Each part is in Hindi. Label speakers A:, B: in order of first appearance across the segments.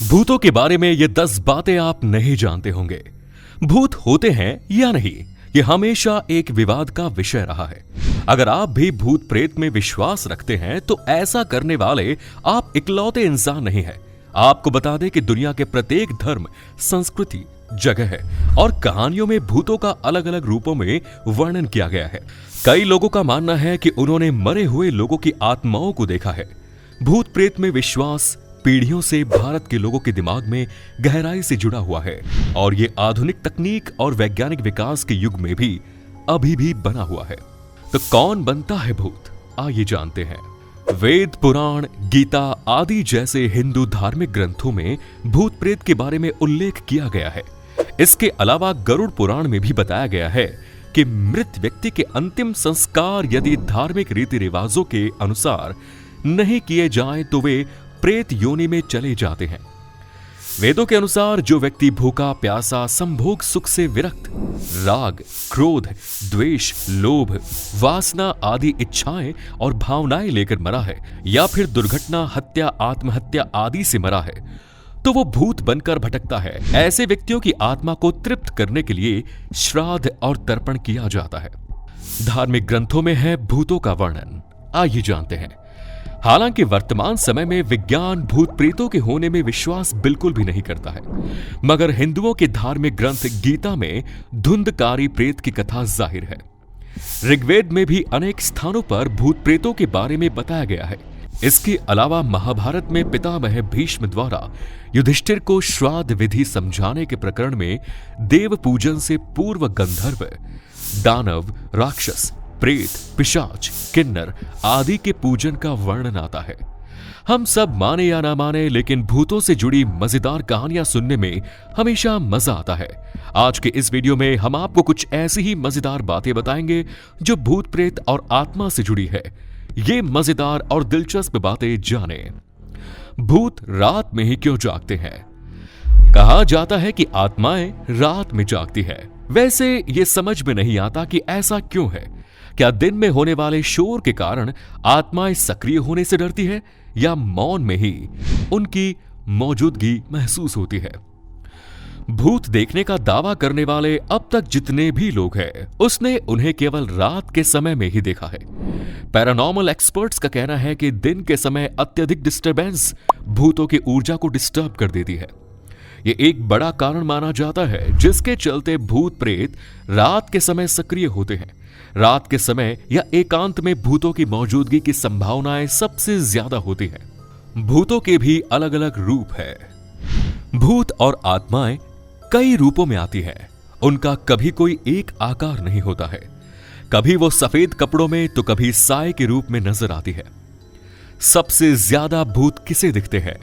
A: भूतों के बारे में ये 10 बातें आप नहीं जानते होंगे। भूत होते हैं या नहीं, ये हमेशा एक विवाद का विषय रहा है। अगर आप भी भूत प्रेत में विश्वास रखते हैं तो ऐसा करने वाले आप इकलौते इंसान नहीं हैं। आपको बता दें कि दुनिया के प्रत्येक धर्म, संस्कृति, जगह है और कहानियों में भूतों का अलग अलग रूपों में वर्णन किया गया है। कई लोगों का मानना है कि उन्होंने मरे हुए लोगों की आत्माओं को देखा है। भूत प्रेत में विश्वास पीढ़ियों से भारत के लोगों के दिमाग में गहराई से जुड़ा हुआ है और ये आधुनिक तकनीक और वैज्ञानिक विकास के युग में भी अभी भी बना हुआ है। तो कौन बनता है भूत, आइए जानते हैं। वेद, पुराण, गीता आदि जैसे हिंदू धार्मिक ग्रंथों में भूत प्रेत के बारे में उल्लेख किया गया है। इसके अलावा गरुड़ पुराण में भी बताया गया है कि मृत व्यक्ति के अंतिम संस्कार यदि धार्मिक रीति रिवाजों के अनुसार नहीं किए जाएं तो वे प्रेत योनि में चले जाते हैं। वेदों के अनुसार जो व्यक्ति भूखा प्यासा, संभोग सुख से विरक्त, राग, क्रोध, द्वेष, लोभ, वासना आदि इच्छाएं और भावनाएं लेकर मरा है या फिर दुर्घटना, हत्या, आत्महत्या आदि से मरा है तो वो भूत बनकर भटकता है। ऐसे व्यक्तियों की आत्मा को तृप्त करने के लिए श्राद्ध और तर्पण किया जाता है। धार्मिक ग्रंथों में है भूतों का वर्णन, आइए जानते हैं। हालांकि वर्तमान समय में विज्ञान भूत प्रेतों के होने में विश्वास बिल्कुल भी नहीं करता है, मगर हिंदुओं के धार्मिक ग्रंथ गीता में धुंधकारी प्रेत की कथा जाहिर है। ऋग्वेद में भी अनेक स्थानों पर भूत प्रेतों के बारे में बताया गया है। इसके अलावा महाभारत में पितामह भीष्म द्वारा युधिष्ठिर को श्राद्ध विधि समझाने के प्रकरण में देव पूजन से पूर्व गंधर्व, दानव, राक्षस, प्रेत, पिशाच, किन्नर आदि के पूजन का वर्णन आता है। हम सब माने या ना माने, लेकिन भूतों से जुड़ी मजेदार कहानियां सुनने में हमेशा मजा आता है। आज के इस वीडियो में हम आपको कुछ ऐसी ही मजेदार बातें बताएंगे जो भूत प्रेत और आत्मा से जुड़ी है। ये मजेदार और दिलचस्प बातें जाने। भूत रात में ही क्यों जागते हैं? कहा जाता है कि आत्माएं रात में जागती है। वैसे ये समझ में नहीं आता कि ऐसा क्यों है। क्या दिन में होने वाले शोर के कारण आत्माएं सक्रिय होने से डरती है या मौन में ही उनकी मौजूदगी महसूस होती है? भूत देखने का दावा करने वाले अब तक जितने भी लोग हैं, उसने उन्हें केवल रात के समय में ही देखा है। पैरानॉर्मल एक्सपर्ट्स का कहना है कि दिन के समय अत्यधिक डिस्टरबेंस भूतों की ऊर्जा को डिस्टर्ब कर देती है। ये एक बड़ा कारण माना जाता है जिसके चलते भूत प्रेत रात के समय सक्रिय होते हैं। रात के समय या एकांत में भूतों की मौजूदगी की संभावनाएं सबसे ज्यादा होती हैं। भूतों के भी अलग अलग रूप है। भूत और आत्माएं कई रूपों में आती है। उनका कभी कोई एक आकार नहीं होता है। कभी वो सफेद कपड़ों में तो कभी साए के रूप में नजर आती है। सबसे ज्यादा भूत किसे दिखते हैं?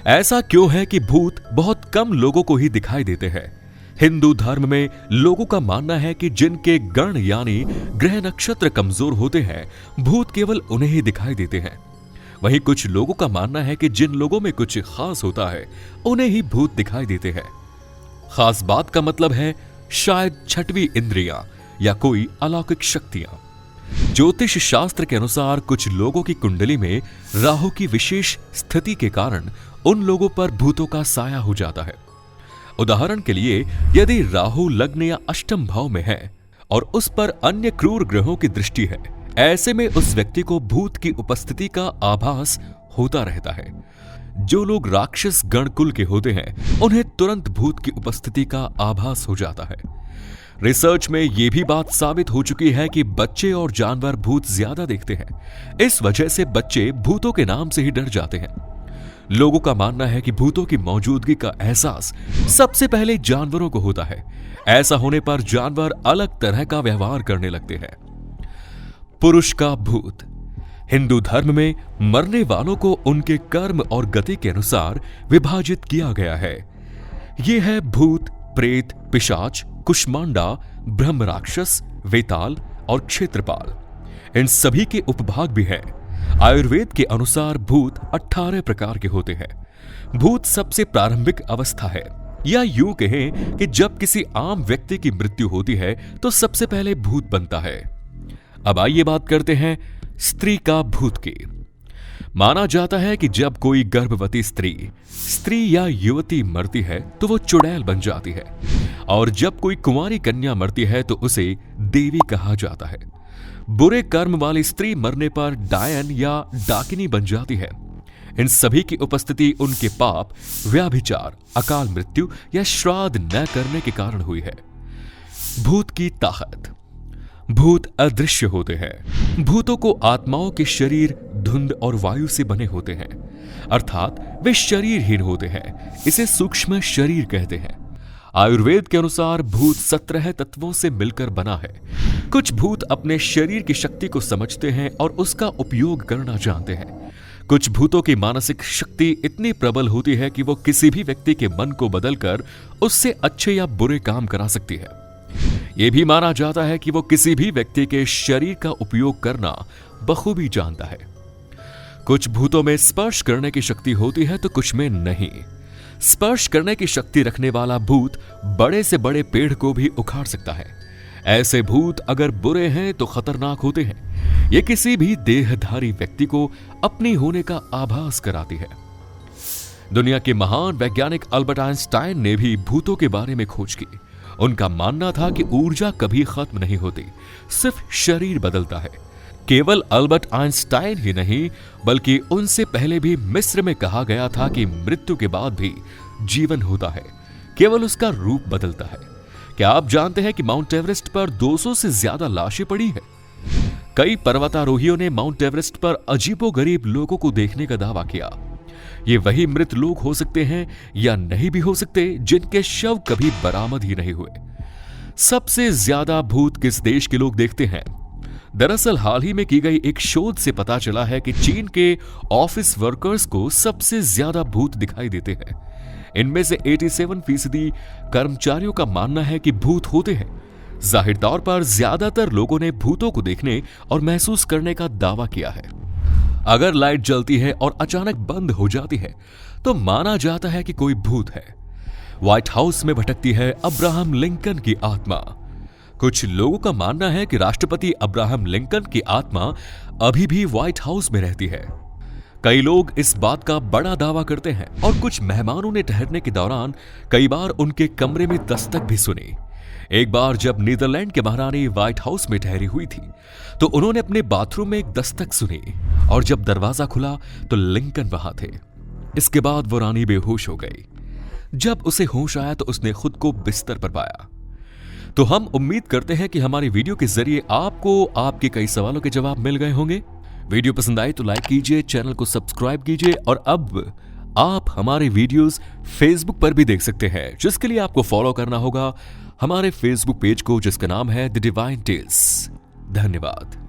A: ऐसा क्यों है कि भूत बहुत कम लोगों को ही दिखाई देते हैं? हिंदू धर्म में लोगों का मानना है कि जिनके गण यानी ग्रह नक्षत्र कमजोर होते हैं, भूत केवल उन्हें ही दिखाई देते हैं। वहीं कुछ लोगों का मानना है कि जिन लोगों में कुछ खास होता है, उन्हें ही भूत दिखाई देते हैं। खास बात का मतलब है शायद छठवीं इंद्रियां या कोई अलौकिक शक्तियां। ज्योतिष शास्त्र के अनुसार कुछ लोगों की कुंडली में राहु की विशेष स्थिति के कारण उन लोगों पर भूतों का साया हो जाता है। उदाहरण के लिए, यदि राहु लग्न या अष्टम भाव में है और उस पर अन्य क्रूर ग्रहों की दृष्टि है, ऐसे में उस व्यक्ति को भूत की उपस्थिति का आभास होता रहता है। जो लोग राक्षस गण कुल के होते हैं, उन्हें तुरंत भूत की उपस्थिति का आभास हो जाता है। रिसर्च में यह भी बात साबित हो चुकी है कि बच्चे और जानवर भूत ज्यादा देखते हैं। इस वजह से बच्चे भूतों के नाम से ही डर जाते हैं। लोगों का मानना है कि भूतों की मौजूदगी का एहसास सबसे पहले जानवरों को होता है। ऐसा होने पर जानवर अलग तरह का व्यवहार करने लगते हैं। पुरुष का भूत। हिंदू धर्म में मरने वालों को उनके कर्म और गति के अनुसार विभाजित किया गया है। ये है भूत, प्रेत, पिशाच, कुष्मांडा, ब्रह्म राक्षस, वेताल और क्षेत्रपाल। इन सभी के उपभाग भी हैं। आयुर्वेद के अनुसार भूत 18 प्रकार के होते हैं। भूत सबसे प्रारंभिक अवस्था है, या यूं कहें कि जब किसी आम व्यक्ति की मृत्यु होती है तो सबसे पहले भूत बनता है। अब आइए बात करते हैं स्त्री का भूत की। माना जाता है कि जब कोई गर्भवती स्त्री या युवती मरती है तो वो चुड़ैल बन जाती है, और जब कोई कुंवारी कन्या मरती है तो उसे देवी कहा जाता है। बुरे कर्म वाली स्त्री मरने पर डायन या डाकिनी बन जाती है। इन सभी की उपस्थिति उनके पाप, व्यभिचार, अकाल मृत्यु या श्राद्ध न करने के कारण हुई है। भूत की ताकत। भूत अदृश्य होते हैं। भूतों को आत्माओं के शरीर धुंध और वायु से बने होते हैं, अर्थात वे शरीरहीन होते हैं। इसे सूक्ष्म शरीर कहते हैं। आयुर्वेद के अनुसार भूत 17 तत्वों से मिलकर बना है। कुछ भूत अपने शरीर की शक्ति को समझते हैं और उसका उपयोग करना जानते हैं। कुछ भूतों की मानसिक शक्ति इतनी प्रबल होती है कि वो किसी भी व्यक्ति के मन को बदलकर उससे अच्छे या बुरे काम करा सकती है। यह भी माना जाता है कि वो किसी भी व्यक्ति के शरीर का उपयोग करना बखूबी जानता है। कुछ भूतों में स्पर्श करने की शक्ति होती है तो कुछ में नहीं। स्पर्श करने की शक्ति रखने वाला भूत बड़े से बड़े पेड़ को भी उखाड़ सकता है। ऐसे भूत अगर बुरे हैं तो खतरनाक होते हैं। ये किसी भी देहधारी व्यक्ति को अपनी होने का आभास कराती है। दुनिया के महान वैज्ञानिक अल्बर्ट आइंस्टाइन ने भी भूतों के बारे में खोज की। उनका मानना था कि ऊर्जा कभी खत्म नहीं होती, सिर्फ शरीर बदलता है। केवल अल्बर्ट आइंस्टाइन ही नहीं, बल्कि उनसे पहले भी मिस्र में कहा गया था कि मृत्यु के बाद भी जीवन होता है, केवल उसका रूप बदलता है। क्या आप जानते हैं कि माउंट एवरेस्ट पर 200 से ज्यादा लाशें पड़ी है? कई पर्वतारोहियों ने माउंट एवरेस्ट पर अजीबोगरीब लोगों को देखने का दावा किया। ये वही मृत लोग हो सकते हैं या नहीं भी हो सकते, जिनके शव कभी बरामद ही नहीं हुए। सबसे ज्यादा भूत किस देश के लोग देखते हैं? दरअसल हाल ही में की गई एक शोध से पता चला है कि चीन के ऑफिस वर्कर्स को सबसे ज्यादा भूत दिखाई देते हैं। इनमें से 87% कर्मचारियों का मानना है कि भूत होते हैं। जाहिर तौर पर ज्यादातर लोगों ने भूतों को देखने और महसूस करने का दावा किया है। अगर लाइट जलती है और अचानक बंद हो जाती है तो माना जाता है कि कोई भूत है। व्हाइट हाउस में भटकती है अब्राहम लिंकन की आत्मा। कुछ लोगों का मानना है कि राष्ट्रपति अब्राहम लिंकन की आत्मा अभी भी व्हाइट हाउस में रहती है। कई लोग इस बात का बड़ा दावा करते हैं और कुछ मेहमानों ने ठहरने के दौरान कई बार उनके कमरे में दस्तक भी सुनी। एक बार जब नीदरलैंड के महारानी व्हाइट हाउस में ठहरी हुई थी तो उन्होंने अपने बाथरूम में एक दस्तक सुनी, और जब दरवाजा खुला तो लिंकन वहां थे। इसके बाद वो रानी बेहोश हो गई। जब उसे होश आया तो उसने खुद को बिस्तर पर पाया। तो हम उम्मीद करते हैं कि हमारी वीडियो के जरिए आपको आपके कई सवालों के जवाब मिल गए होंगे। वीडियो पसंद आई तो लाइक कीजिए, चैनल को सब्सक्राइब कीजिए, और अब आप हमारे वीडियोस फेसबुक पर भी देख सकते हैं, जिसके लिए आपको फॉलो करना होगा हमारे फेसबुक पेज को, जिसका नाम है द डिवाइन टेल्स। धन्यवाद।